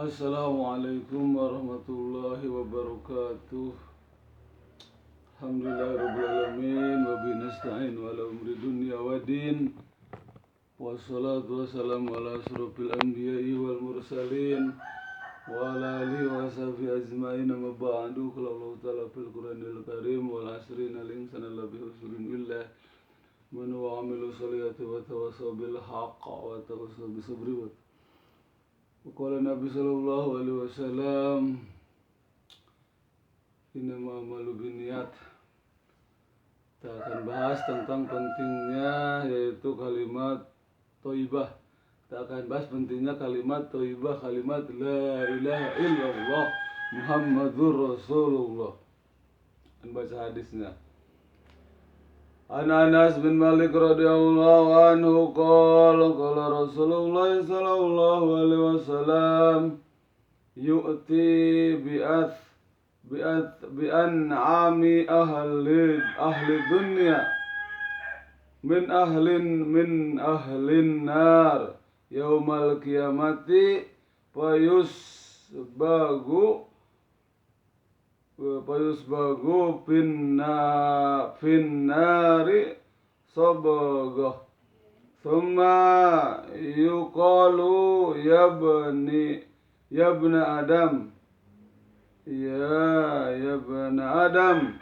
Assalamualaikum warahmatullahi wabarakatuh. Alhamdulillahirrabbilalamin. Wabihi nasta'in wa ala umri dunya wa din. Wassalatu wassalamu ala asrofil anbiya'i wal mursalin wa ala alihi wa sahbihi ajma'in. Amma ba'du. Qala Allah ta'ala fil Qur'anil karim wal asri innal insana lafi khusrin illa man wa amilu sholihati wa tawassaw bil haqq wa tawassaw bis sabri wa Qala Nabi sallallahu alaihi wasallam, innama amalu binniyat. Kita akan bahas tentang pentingnya yaitu kalimat thayyibah. Kita akan bahas pentingnya kalimat thayyibah, kalimat la ilaha illallah Muhammadur Rasulullah. Dan baca hadisnya. An Anas bin Malik radhiyallahu anhu qala Rasulullah sallallahu alaihi wasallam yu'ti bi'an'ami ahli dunya min ahlin nar yaumal qiyamati payusbagu finnari sabagah thumma yuqalu yabna adam yabna adam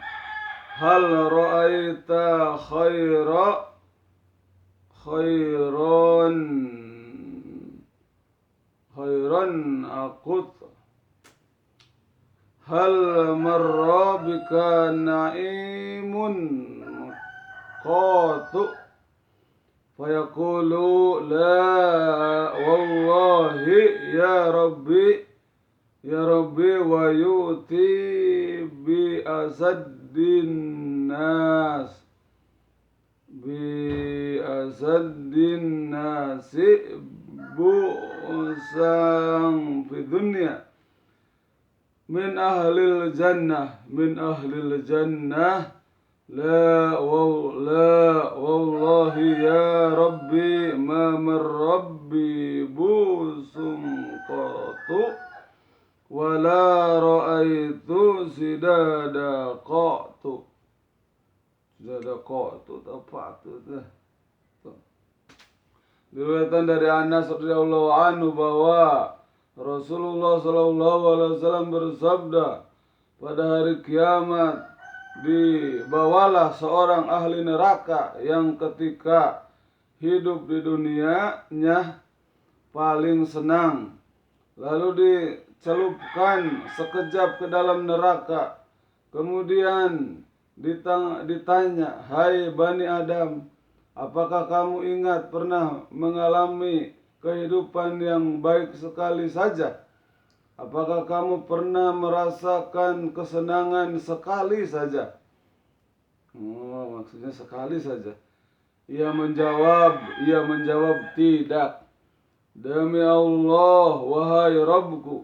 hal ra'aita khairan aqut hal marra bika na'imun qatu fayaqulu la wallahi ya rabbi wa yu'ti bi asaddin nasi bu'san fi dunya min ahlil jannah la wallahi ya rabbi ma marrabbi busum qatu wala ra'aitu sidada qatu tepatu dah. Diriwayatkan dari Anas radhiyallahu anhu bahwa Rasulullah sallallahu alaihi wasallam bersabda, pada hari kiamat dibawalah seorang ahli neraka yang ketika hidup di dunianya paling senang, lalu dicelupkan sekejap ke dalam neraka, kemudian ditanya, hai Bani Adam, apakah kamu ingat pernah mengalami kehidupan yang baik sekali saja? Apakah kamu pernah merasakan kesenangan sekali saja? Maksudnya sekali saja. Ia menjawab tidak. Demi Allah, wahai Rabbku.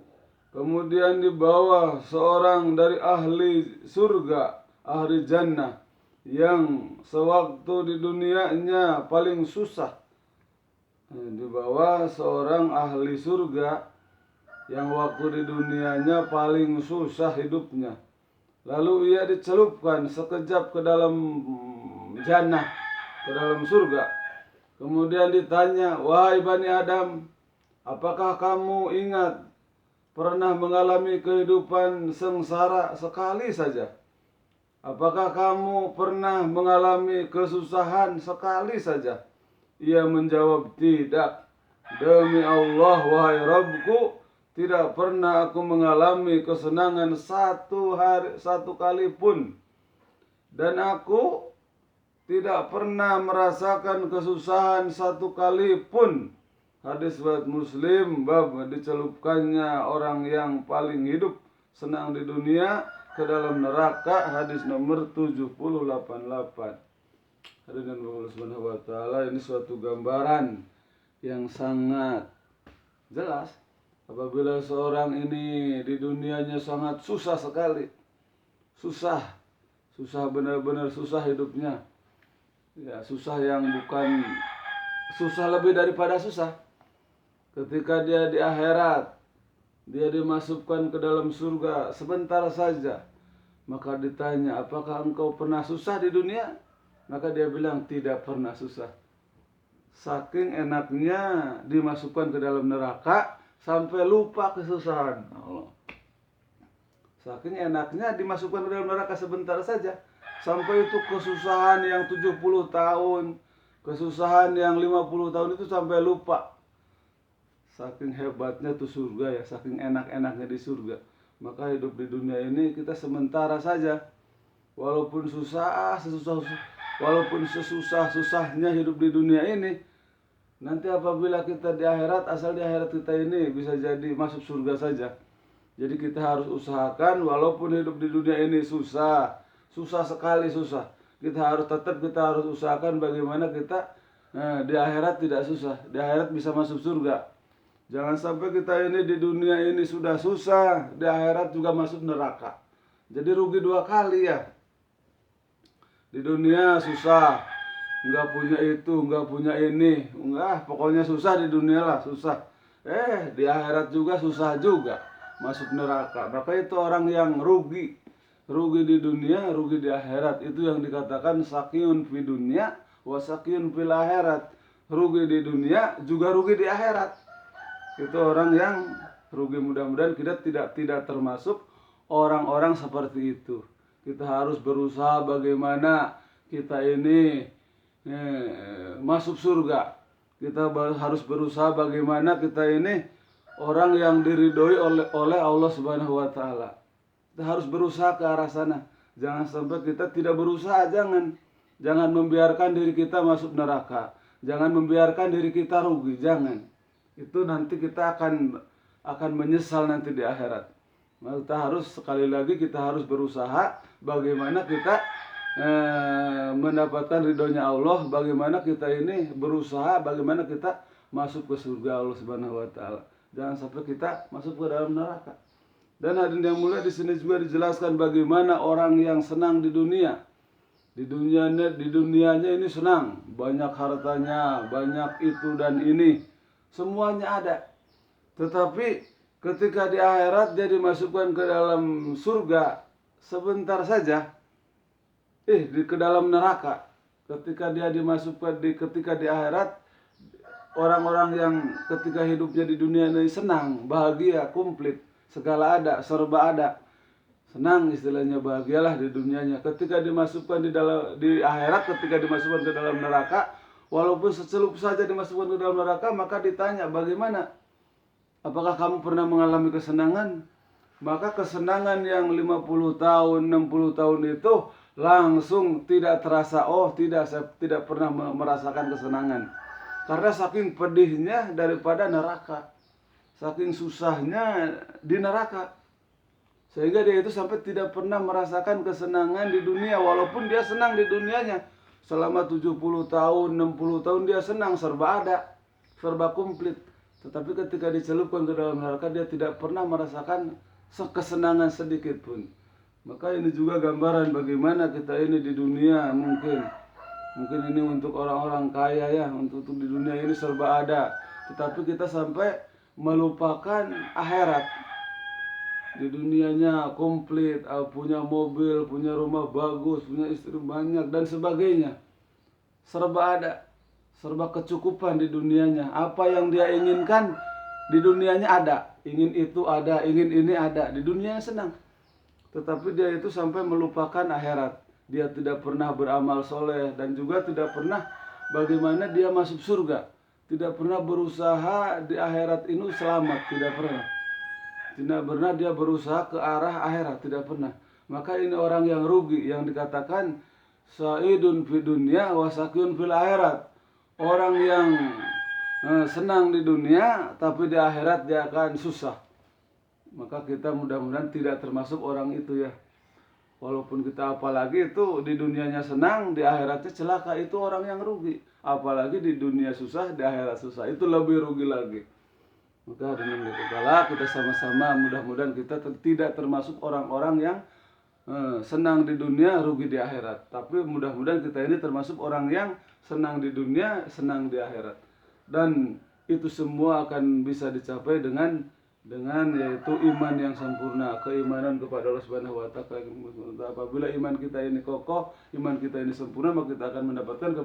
Kemudian dibawa seorang dari ahli surga, ahli jannah, yang sewaktu di dunianya paling susah. Dibawa seorang ahli surga yang waktu di dunianya paling susah hidupnya. Lalu ia dicelupkan sekejap ke dalam jannah, ke dalam surga. Kemudian ditanya, wahai Bani Adam, apakah kamu ingat pernah mengalami kehidupan sengsara sekali saja? Apakah kamu pernah mengalami kesusahan sekali saja? Ia menjawab tidak. Demi Allah, wahai Rabbku, tidak pernah aku mengalami kesenangan satu kali pun. Dan aku tidak pernah merasakan kesusahan satu kali pun. Hadis riwayat Muslim, bab dicelupkannya orang yang paling hidup senang di dunia ke dalam neraka, hadis nomor 7088. Hadirin Allah Subhanahu wa taala, ini suatu gambaran yang sangat jelas apabila seorang ini di dunianya sangat susah sekali. Susah benar-benar susah hidupnya. Ya, susah yang bukan susah lebih daripada susah. Ketika dia di akhirat dia dimasukkan ke dalam surga sebentar saja. Maka ditanya, apakah engkau pernah susah di dunia? Maka dia bilang, tidak pernah susah. Saking enaknya dimasukkan ke dalam neraka sampai lupa kesusahan. Allah. Saking enaknya dimasukkan ke dalam neraka sebentar saja, sampai itu kesusahan yang 70 tahun, kesusahan yang 50 tahun itu sampai lupa. Saking hebatnya tuh surga ya, saking enak-enaknya di surga. Maka hidup di dunia ini kita sementara saja. Walaupun walaupun sesusah-susahnya hidup di dunia ini, nanti apabila kita di akhirat, asal di akhirat kita ini bisa jadi masuk surga saja. Jadi kita harus usahakan walaupun hidup di dunia ini susah sekali susah. Kita harus usahakan bagaimana kita di akhirat tidak susah, di akhirat bisa masuk surga. Jangan sampai kita ini di dunia ini sudah susah, di akhirat juga masuk neraka. Jadi rugi 2 kali ya. Di dunia susah, nggak punya itu, nggak punya ini, pokoknya susah di dunia lah, susah. Di akhirat juga susah juga, masuk neraka. Maka itu orang yang rugi di dunia, rugi di akhirat. Itu yang dikatakan sakyun fi dunia, wa sakyun fil akhirat. Rugi di dunia juga rugi di akhirat. Itu orang yang rugi. Mudah-mudahan kita tidak termasuk orang-orang seperti itu. Kita harus berusaha bagaimana kita ini masuk surga. Kita harus berusaha bagaimana kita ini orang yang diridhoi oleh Allah Subhanahu wa taala. Kita harus berusaha ke arah sana. Jangan sampai kita tidak berusaha, jangan membiarkan diri kita masuk neraka. Jangan membiarkan diri kita rugi, jangan. Itu nanti kita akan menyesal nanti di akhirat. Sekali lagi kita harus berusaha bagaimana kita mendapatkan ridhonya Allah, bagaimana kita ini berusaha bagaimana kita masuk ke surga Allah Subhanahu wa taala. Jangan sampai kita masuk ke dalam neraka. Dan hadirin yang mulia, di sini juga dijelaskan bagaimana orang yang senang di dunia. Di dunianya ini senang, banyak hartanya, banyak itu dan ini, semuanya ada. Tetapi ketika di akhirat dia dimasukkan ke dalam surga sebentar saja, ke dalam neraka. Ketika dia ketika di akhirat, orang-orang yang ketika hidupnya di dunia ini senang, bahagia, komplit, segala ada, serba ada. Senang istilahnya, bahagialah di dunianya. Ketika dimasukkan di akhirat, ketika dimasukkan ke dalam neraka, walaupun secelup saja dimasukkan ke dalam neraka, maka ditanya, bagaimana? Apakah kamu pernah mengalami kesenangan? Maka kesenangan yang 50 tahun, 60 tahun itu langsung tidak terasa. Saya tidak pernah merasakan kesenangan. Karena saking pedihnya daripada neraka, saking susahnya di neraka, sehingga dia itu sampai tidak pernah merasakan kesenangan di dunia. Walaupun dia senang di dunianya, selama 70 tahun, 60 tahun dia senang, serba ada, serba komplit. Tetapi ketika dicelupkan ke dalam neraka, dia tidak pernah merasakan kesenangan sedikit pun. Maka ini juga gambaran bagaimana kita ini di dunia, mungkin ini untuk orang-orang kaya ya, untuk di dunia ini serba ada, tetapi kita sampai melupakan akhirat. Di dunianya komplit, punya mobil, punya rumah bagus, punya istri banyak dan sebagainya, serba ada, serba kecukupan di dunianya. Apa yang dia inginkan di dunianya ada, ingin itu ada, ingin ini ada, di dunianya senang. Tetapi dia itu sampai melupakan akhirat. Dia tidak pernah beramal soleh dan juga tidak pernah bagaimana dia masuk surga. Tidak pernah berusaha di akhirat ini selamat, tidak pernah. Tidak pernah dia berusaha ke arah akhirat, tidak pernah. Maka ini orang yang rugi, yang dikatakan sa'idun fi dunya wa sakyun fil akhirat. Orang yang senang di dunia tapi di akhirat dia akan susah. Maka kita mudah-mudahan tidak termasuk orang itu ya. Walaupun kita apalagi itu di dunianya senang, di akhiratnya celaka, itu orang yang rugi. Apalagi di dunia susah, di akhirat susah, itu lebih rugi lagi. Maka dengan kepala kita sama-sama mudah-mudahan kita tidak termasuk orang-orang yang senang di dunia, rugi di akhirat. Tapi mudah-mudahan kita ini termasuk orang yang senang di dunia, senang di akhirat. Dan itu semua akan bisa dicapai dengan dengan yaitu iman yang sempurna, keimanan kepada Allah Subhanahu wa taala. Apabila iman kita ini kokoh, iman kita ini sempurna, maka kita akan mendapatkan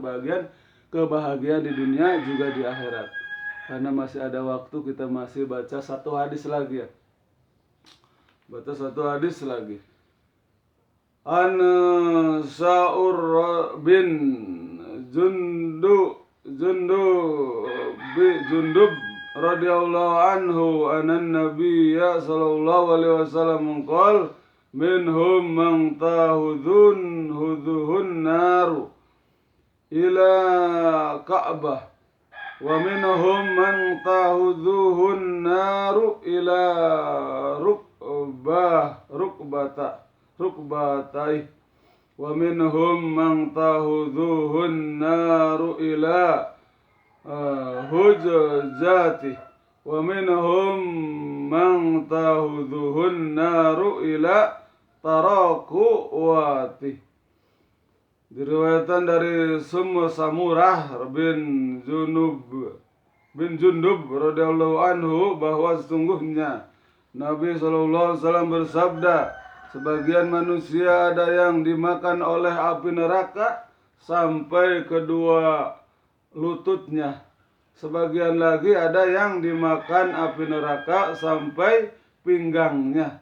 kebahagiaan di dunia juga di akhirat. Karena masih ada waktu, kita masih baca satu hadis lagi ya. Baca satu hadis lagi. An Sa'ur bin Jundub radhiyallahu anhu anan nabiyya sallallahu alaihi wasallam qala minhum man tahudhuhun naru ila Ka'bah wa minhum man tahudhuhun naru ila rukbatai wa minhum man tahudhuhun naru ila hujjati wa minhum man tahudhuhun naru ila tarakuwati. Diriwayatkan dari Samurah bin Jundub radhiyallahu anhu bahwa sesungguhnya Nabi sallallahu alaihi wasallam bersabda, sebagian manusia ada yang dimakan oleh api neraka sampai kedua lututnya. Sebagian lagi ada yang dimakan api neraka sampai pinggangnya.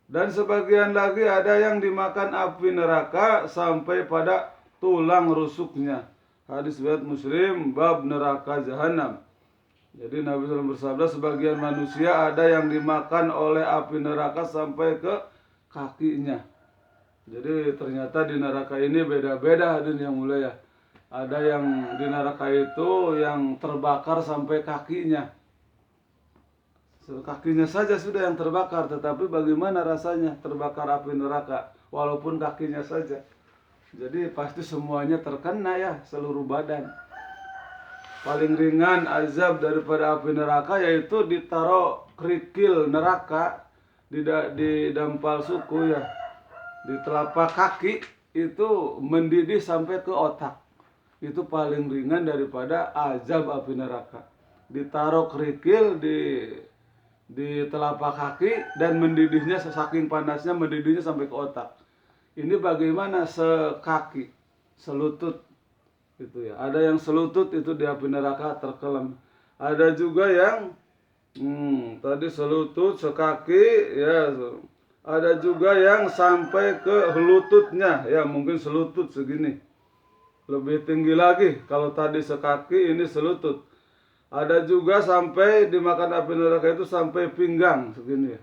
Dan sebagian lagi ada yang dimakan api neraka sampai pada tulang rusuknya. Hadis riwayat Muslim bab neraka jahanam. Jadi Nabi SAW bersabda, sebagian manusia ada yang dimakan oleh api neraka sampai ke kakinya. Jadi ternyata di neraka ini beda-beda hadirin yang mulia ya. Ada yang di neraka itu yang terbakar sampai kakinya. Kakinya saja sudah yang terbakar, tetapi bagaimana rasanya terbakar api neraka walaupun kakinya saja. Jadi pasti semuanya terkena ya, seluruh badan. Paling ringan azab daripada api neraka yaitu ditaruh kerikil neraka di dampal suku ya, di telapak kaki itu mendidih sampai ke otak. Itu paling ringan daripada azab api neraka. Ditaruh kerikil di telapak kaki dan mendidihnya, saking panasnya mendidihnya sampai ke otak. Ini bagaimana sekaki, selutut itu ya. Ada yang selutut itu di api neraka terkelam. Ada juga yang tadi selutut, sekaki ya. Ada juga yang sampai ke lututnya ya, mungkin selutut segini. Lebih tinggi lagi kalau tadi sekaki, ini selutut. Ada juga sampai dimakan api neraka itu sampai pinggang segini ya.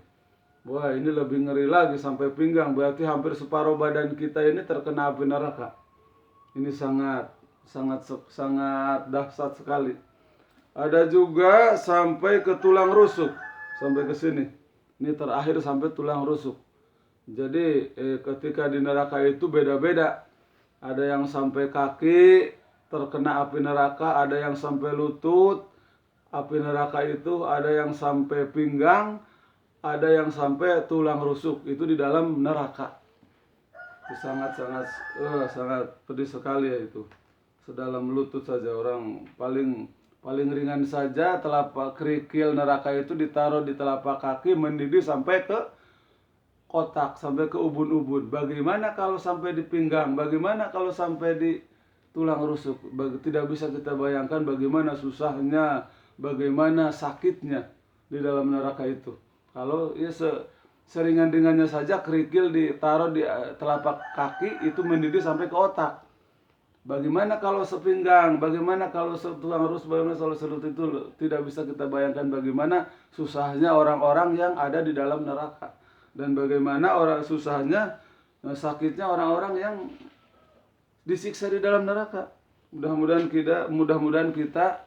Wah, ini lebih ngeri lagi sampai pinggang, berarti hampir separuh badan kita ini terkena api neraka. Ini sangat dahsyat sekali. Ada juga sampai ke tulang rusuk, sampai ke sini. Ini terakhir sampai tulang rusuk. Jadi ketika di neraka itu beda-beda. Ada yang sampai kaki terkena api neraka, ada yang sampai lutut api neraka itu, ada yang sampai pinggang, ada yang sampai tulang rusuk. Itu di dalam neraka. Itu sangat pedih sekali ya itu. Sedalam lutut saja, orang paling ringan saja telapak kerikil neraka itu ditaruh di telapak kaki mendidih sampai ke otak, sampai ke ubun-ubun. Bagaimana kalau sampai di pinggang? Bagaimana kalau sampai di tulang rusuk? Tidak bisa kita bayangkan bagaimana susahnya, bagaimana sakitnya di dalam neraka itu. Kalau ya seringan-ringannya saja kerikil ditaruh di telapak kaki itu mendidih sampai ke otak. Bagaimana kalau sepinggang, bagaimana kalau tulang rusuk, bagaimana kalau selutut, itu tidak bisa kita bayangkan bagaimana susahnya orang-orang yang ada di dalam neraka. Dan bagaimana susahnya, sakitnya orang-orang yang disiksa di dalam neraka. Mudah-mudahan kita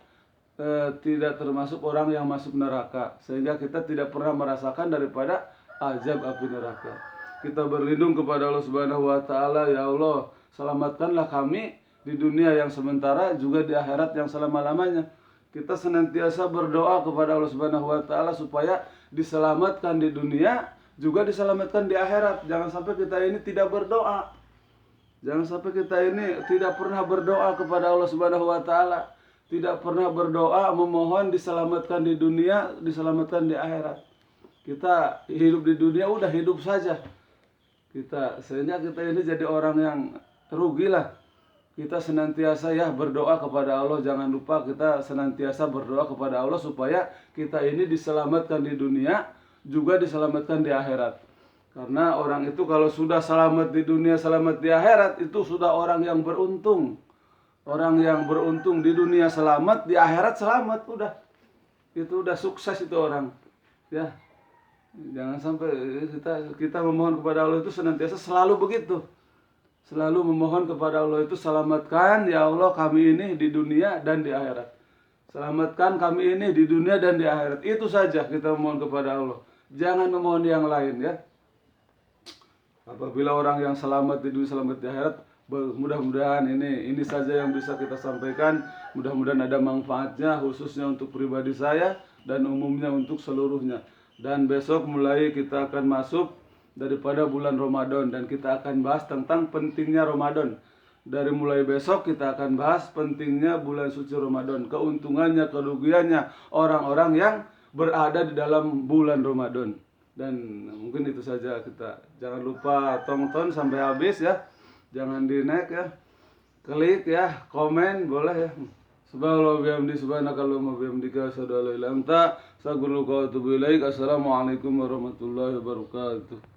tidak termasuk orang yang masuk neraka, sehingga kita tidak pernah merasakan daripada azab api neraka. Kita berlindung kepada Allah Subhanahu wa taala, ya Allah, selamatkanlah kami di dunia yang sementara, juga di akhirat yang selama-lamanya. Kita senantiasa berdoa kepada Allah Subhanahu wa taala supaya diselamatkan di dunia, juga diselamatkan di akhirat. Jangan sampai kita ini tidak berdoa. Jangan sampai kita ini tidak pernah berdoa kepada Allah Subhanahu wa taala, tidak pernah berdoa memohon diselamatkan di dunia, diselamatkan di akhirat. Kita hidup di dunia udah hidup saja. Sehingga kita ini jadi orang yang rugi lah. Kita senantiasa ya berdoa kepada Allah. Jangan lupa kita senantiasa berdoa kepada Allah supaya kita ini diselamatkan di dunia, juga diselamatkan di akhirat. Karena orang itu kalau sudah selamat di dunia, selamat di akhirat, itu sudah orang yang beruntung. Orang yang beruntung di dunia selamat, di akhirat selamat, udah. Itu udah sukses itu orang. Ya. Jangan sampai kita memohon kepada Allah itu senantiasa selalu begitu. Selalu memohon kepada Allah itu, selamatkan ya Allah kami ini di dunia dan di akhirat. Selamatkan kami ini di dunia dan di akhirat. Itu saja kita memohon kepada Allah. Jangan memohon yang lain ya. Apabila orang yang selamat di dunia, selamat di akhirat, mudah-mudahan ini saja yang bisa kita sampaikan. Mudah-mudahan ada manfaatnya khususnya untuk pribadi saya dan umumnya untuk seluruhnya. Dan besok mulai kita akan masuk daripada bulan Ramadan dan kita akan bahas tentang pentingnya Ramadan. Dari mulai besok kita akan bahas pentingnya bulan suci Ramadan, keuntungannya, kerugiannya orang-orang yang berada di dalam bulan Ramadan. Dan mungkin itu saja kita. Jangan lupa tonton sampai habis ya. Jangan di-like ya. Klik ya, komen boleh ya. Subhanallah bihamdi subhanakallahumma bihamdika asyhadu an la ilaha illa anta astaghfiruka wa atubu ilaik. Assalamualaikum warahmatullahi wabarakatuh.